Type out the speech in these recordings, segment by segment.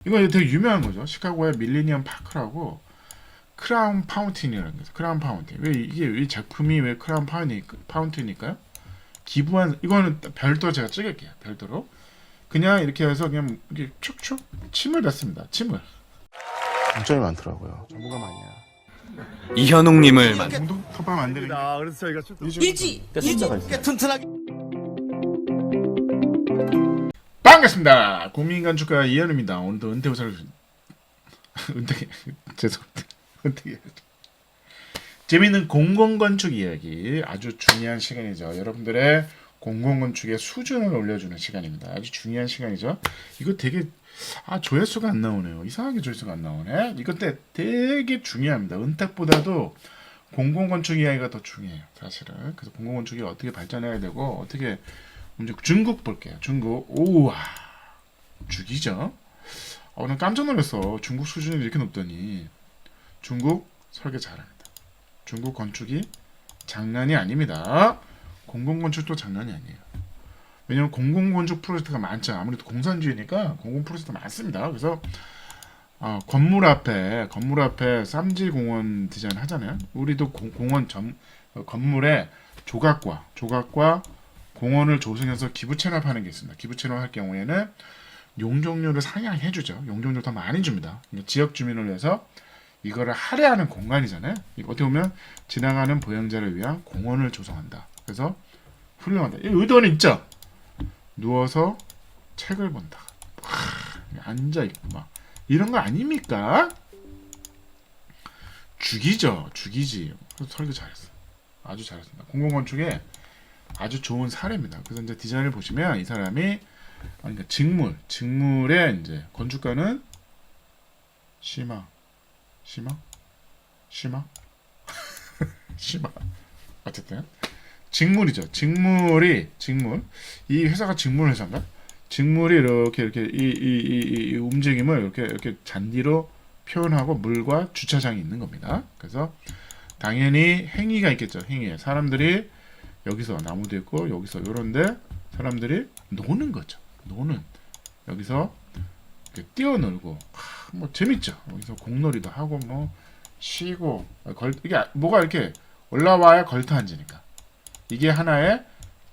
이거 되게 유명한 거죠. 시카고의 밀레니엄 파크라고 크라운 파운틴이라는 거죠. 크라운 파운틴. 왜 이게 이 작품이 왜 크라운 파운틴일까요? 기부한 이거는 별도 제가 찍을게요. 별도로 그냥 이렇게 해서 그냥 이렇게 축축 침을 뱉습니다. 침을. 장점이 많더라고요. 정보가 많이야. 이현웅님을 공동 컵밥 만드는 게 그래서 저희가 일지 튼튼하게 반갑습니다. 국민건축가 이현우입니다. 오늘도 은퇴우사를 은퇴 죄송합니다. 은퇴 재미있는 공공건축 이야기 아주 중요한 시간이죠. 여러분들의 공공건축의 수준을 올려주는 시간입니다. 아주 중요한 시간이죠. 이거 되게 조회수가 안 나오네요. 이상하게 조회수가 안 나오네. 이거 되게 중요합니다. 은택보다도 공공건축 이야기가 더 중요해요. 사실은. 그래서 공공건축이 어떻게 발전해야 되고 어떻게 먼저 중국 볼게요. 중국. 오와 죽이죠. 오늘 깜짝 놀랐어. 중국 수준이 이렇게 높더니. 중국 설계 잘합니다. 중국 건축이 장난이 아닙니다. 공공건축도 장난이 아니에요. 왜냐면 공공건축 프로젝트가 많죠. 아무래도 공산주의니까 공공 프로젝트가 많습니다. 그래서 건물 앞에 쌈지공원 디자인 하잖아요. 우리도 건물의 조각과 공원을 조성해서 기부 체납하는 게 있습니다. 기부 체납할 경우에는 용적률을 상향해주죠. 용적률 더 많이 줍니다. 지역 주민을 위해서 이거를 할애하는 공간이잖아요. 어떻게 보면 지나가는 보행자를 위한 공원을 조성한다. 그래서 훌륭하다. 이 의도는 있죠. 누워서 책을 본다. 앉아 있고 막 이런 거 아닙니까? 죽이지. 설계 잘했어. 아주 잘했습니다. 공공건축에 아주 좋은 사례입니다. 그래서 이제 디자인을 보시면 이 사람이 그러니까 직물의 이제 건축가는 시마 어쨌든 직물이죠. 직물. 이 회사가 직물 회사인가? 직물이 이렇게 이 움직임을 이렇게 잔디로 표현하고 물과 주차장이 있는 겁니다. 그래서 당연히 행위가 있겠죠. 행위. 사람들이 여기서 나무도 있고 여기서 요런데 사람들이 노는 거죠. 여기서 뛰어놀고 뭐 재밌죠. 여기서 공놀이도 하고 뭐 쉬고 이게 뭐가 이렇게 올라와야 걸터 앉으니까 이게 하나의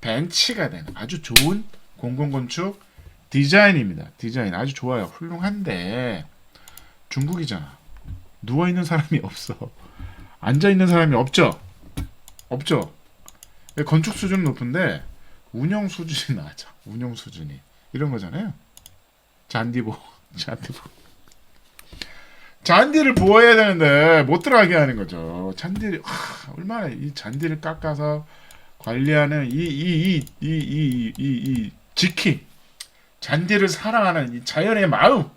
벤치가 되는 아주 좋은 공공건축 디자인입니다. 디자인 아주 좋아요. 훌륭한데 중국이잖아. 누워있는 사람이 없어. 앉아있는 사람이 없죠. 건축 수준은 높은데 운영 수준이 낮아. 운영 수준이 이런 거잖아요. 잔디를 보호해야 되는데 못 들어가게 하는 거죠. 잔디를 얼마나 이 잔디를 깎아서 관리하는 이 지킴 잔디를 사랑하는 이 자연의 마음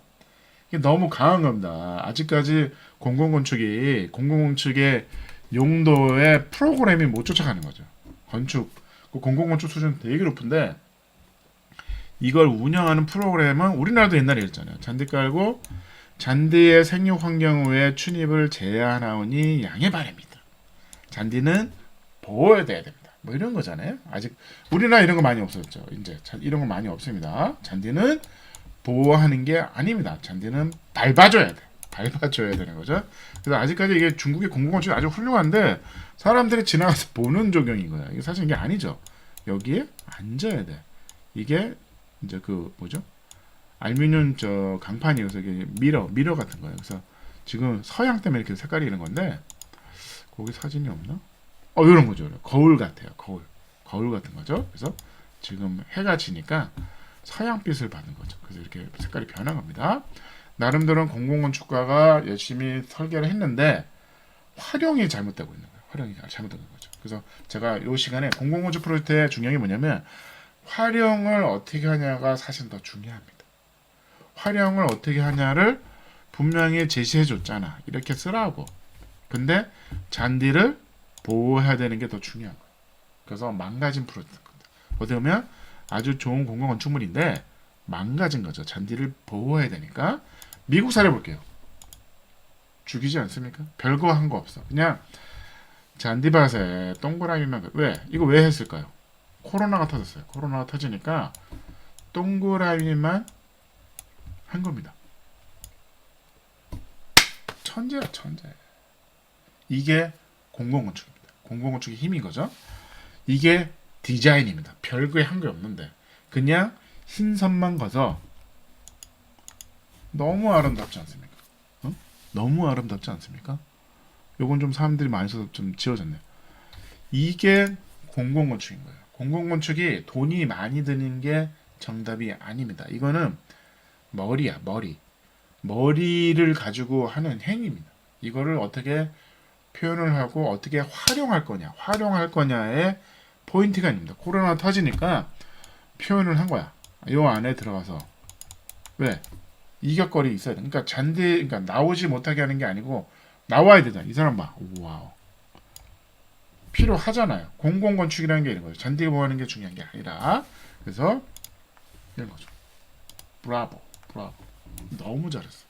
이게 너무 강한 겁니다. 아직까지 공공건축의 용도의 프로그램이 못 쫓아가는 거죠. 공공건축 수준 되게 높은데 이걸 운영하는 프로그램은 우리나라도 옛날에 했잖아요. 잔디 깔고 잔디의 생육 환경 외에 출입을 제한하오니 양해 바랍니다. 잔디는 보호해야 됩니다. 뭐 이런 거잖아요. 아직 우리나라 이런 거 많이 없었죠. 이제 이런 거 많이 없습니다. 잔디는 보호하는 게 아닙니다. 잔디는 밟아줘야 되는 거죠. 그래서 아직까지 이게 중국의 공공건축이 아주 훌륭한데 사람들이 지나가서 보는 조경인 거야. 이게 사실 이게 아니죠. 여기에 앉아야 돼. 이게 이제 알루미늄 강판이어서 이게 미러 같은 거예요. 그래서 지금 서양 때문에 이렇게 색깔이 이런 건데 거기 사진이 없나? 이런 거죠. 거울 같아요. 거울 같은 거죠. 그래서 지금 해가 지니까 서양빛을 받은 거죠. 그래서 이렇게 색깔이 변한 겁니다. 나름대로 공공건축가가 열심히 설계를 했는데 활용이 잘못되고 있는 거예요. 활용이 잘못된 거죠. 그래서 제가 이 시간에 공공건축 프로젝트의 중요한 게 뭐냐면 활용을 어떻게 하냐가 사실 더 중요합니다. 활용을 어떻게 하냐를 분명히 제시해 줬잖아. 이렇게 쓰라고. 근데 잔디를 보호해야 되는 게 더 중요한 거예요. 그래서 망가진 프로젝트인 겁니다. 어떻게 보면 아주 좋은 공공건축물인데 망가진 거죠. 잔디를 보호해야 되니까. 미국 사례 볼게요. 죽이지 않습니까? 별거 한 거 없어. 그냥 잔디밭에 동그라미만 이거 왜 했을까요? 코로나가 터졌어요. 코로나가 터지니까 동그라미만 한 겁니다. 천재야 천재. 이게 공공건축입니다. 공공건축의 힘인 거죠. 이게 디자인입니다. 별거에 한 게 없는데 그냥 흰 선만 가서 너무 아름답지 않습니까? 어? 너무 아름답지 않습니까? 요건 좀 사람들이 많이 써서 좀 지워졌네요. 이게 공공건축인 거예요. 공공건축이 돈이 많이 드는 게 정답이 아닙니다. 이거는 머리야 머리. 머리를 가지고 하는 행위입니다. 이거를 어떻게 표현을 하고 어떻게 활용할 거냐의 포인트가 아닙니다. 코로나 터지니까 표현을 한 거야. 요 안에 들어가서 왜 이격거리 있어야 돼. 그러니까 그러니까 나오지 못하게 하는 게 아니고 나와야 되잖아. 이 사람 봐. 와우. 필요하잖아요. 공공건축이라는 게 이런 거죠. 잔디가 뭐하는 게 중요한 게 아니라 그래서 이런 거죠. 브라보. 너무 잘했어.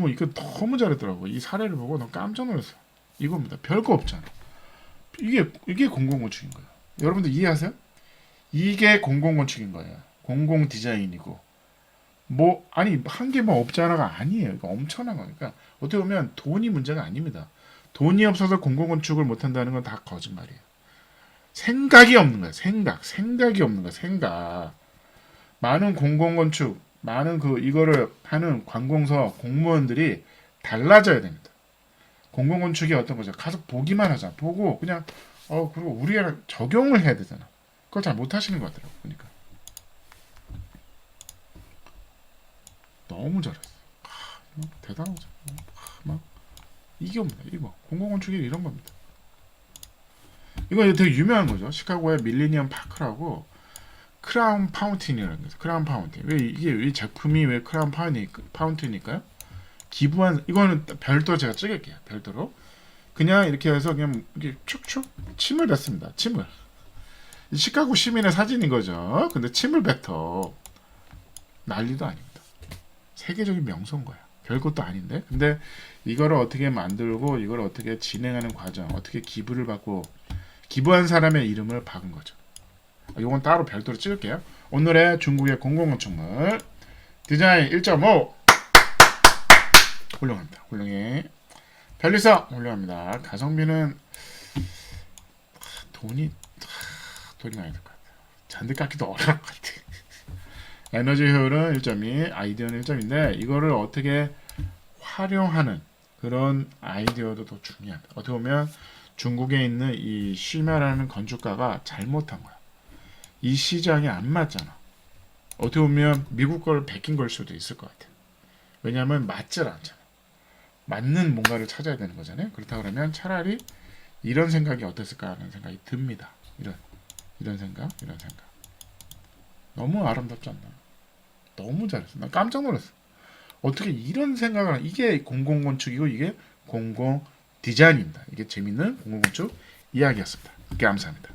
이거 너무 잘했더라고. 이 사례를 보고 너 깜짝 놀랐어. 이겁니다. 별거 없잖아. 이게 공공건축인 거예요. 여러분들 이해하세요? 이게 공공건축인 거예요. 공공 디자인이고 뭐 아니 한 개 뭐 없잖아가 아니에요. 이거 엄청난 거니까 어떻게 보면 돈이 문제가 아닙니다. 돈이 없어서 공공건축을 못한다는 건 다 거짓말이에요. 생각이 없는 거야. 생각이 없는 거야. 생각. 많은 공공건축, 많은 이거를 하는 관공서 공무원들이 달라져야 됩니다. 공공건축이 어떤 거죠? 가서 보기만 하자. 보고 그냥 그리고 우리가 적용을 해야 되잖아. 그걸 잘 못하시는 것 같더라고. 그러니까 너무 잘했어. 대단하죠. 막 이게 없네. 이거 공공건축이 이런 겁니다. 이거 되게 유명한 거죠. 시카고의 밀레니엄 파크라고 크라운 파운틴이라는 거죠. 크라운 파운틴. 이 제품이 왜 크라운 파운틴일까요? 기부한 이거는 별도로 제가 찍을게요. 별도로 그냥 이렇게 해서 그냥 이렇게 축축 침을 뱉습니다. 침을. 이 시카고 시민의 사진인 거죠. 근데 침을 뱉어. 난리도 아닙니다. 세계적인 명소인 거야. 별것도 아닌데. 근데 이거를 어떻게 만들고 이걸 어떻게 진행하는 과정, 어떻게 기부를 받고 기부한 사람의 이름을 박은 거죠. 이건 따로 별도로 찍을게요. 오늘의 중국의 공공건축물 디자인 1.5 훌륭합니다. 훌륭해. 편리성 훌륭합니다. 가성비는 돈이 많이 들 것 같아요. 잔디 깎기도 어려울 것 같아요. 에너지 효율은 1.2, 아이디어는 1점인데 이거를 어떻게 활용하는 그런 아이디어도 더 중요합니다. 어떻게 보면 중국에 있는 이 쉬마라는 건축가가 잘못한 거야. 이 시장에 안 맞잖아. 어떻게 보면 미국 걸 베낀 걸 수도 있을 것 같아. 왜냐하면 맞질 않잖아. 맞는 뭔가를 찾아야 되는 거잖아요. 그렇다 그러면 차라리 이런 생각이 어땠을까 하는 생각이 듭니다. 이런 생각. 너무 아름답지 않나? 너무 잘했어. 나 깜짝 놀랐어. 어떻게 이런 생각을 하나? 이게 공공건축이고 이게 공공 디자인입니다. 이게 재밌는 공공건축 이야기였습니다. 감사합니다.